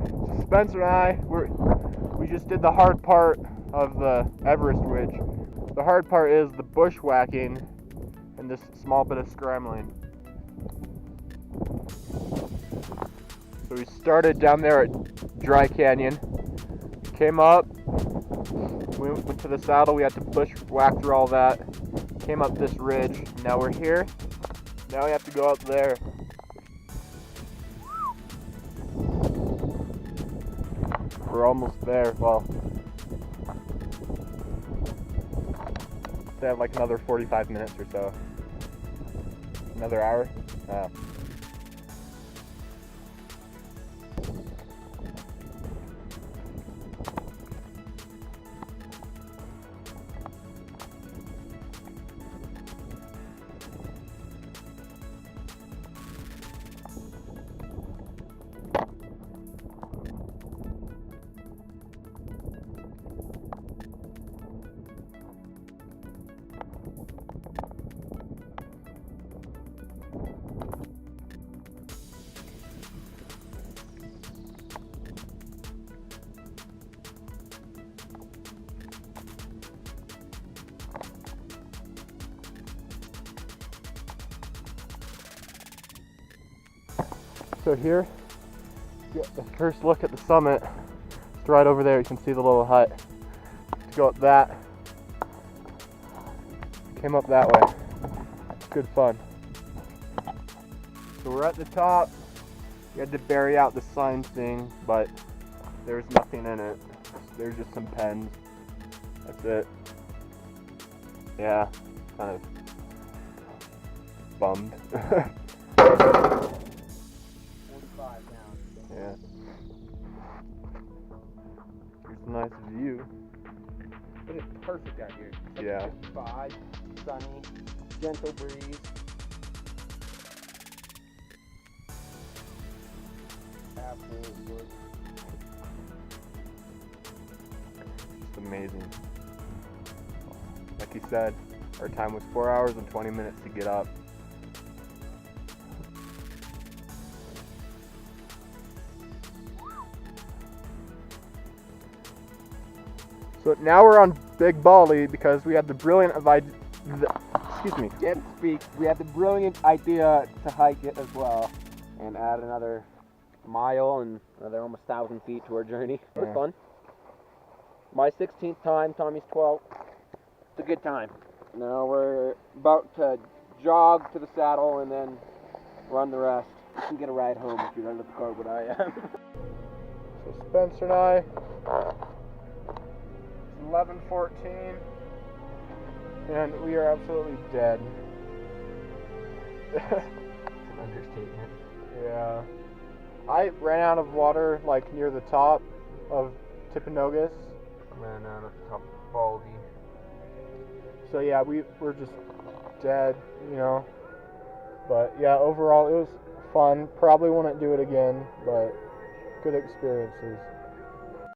So Spencer and I, we just did the hard part of the Everest Ridge. The hard part is the bushwhacking and this small bit of scrambling. So we started down there at Dry Canyon, came up, we went to the saddle, we had to bushwhack through all that, came up this ridge, now we're here, now we have to go up there. We're almost there. Well, they have like another 45 minutes or so. Another hour. So here, get the first look at the summit. It's right over there. You can see the little hut. To go up that. Came up that way. Good fun. So we're at the top. We had to bury out the sign thing, but there's nothing in it. There's just some pens. That's it. Yeah, kind of bummed. Yeah. Here's a nice view. It is perfect out here. Yeah. 55, sunny, gentle breeze. Absolutely good. Just amazing. Like he said, our time was 4 hours and 20 minutes to get up. So now we're on Big Baldy because we had the brilliant excuse me. Can't speak. We had the brilliant idea to hike it as well and add another mile and another almost 1,000 feet to our journey. It was fun. My 16th time, Tommy's 12th. It's a good time. Now we're about to jog to the saddle and then run the rest. You can get a ride home if you're under the car, but I am. So Spencer and I, 11:14, and we are absolutely dead. It's an understatement. Yeah. I ran out of water like near the top of Timpanogos. Ran out of top Baldy. So yeah, we're just dead, you know. But yeah, overall it was fun. Probably wouldn't do it again, but good experiences.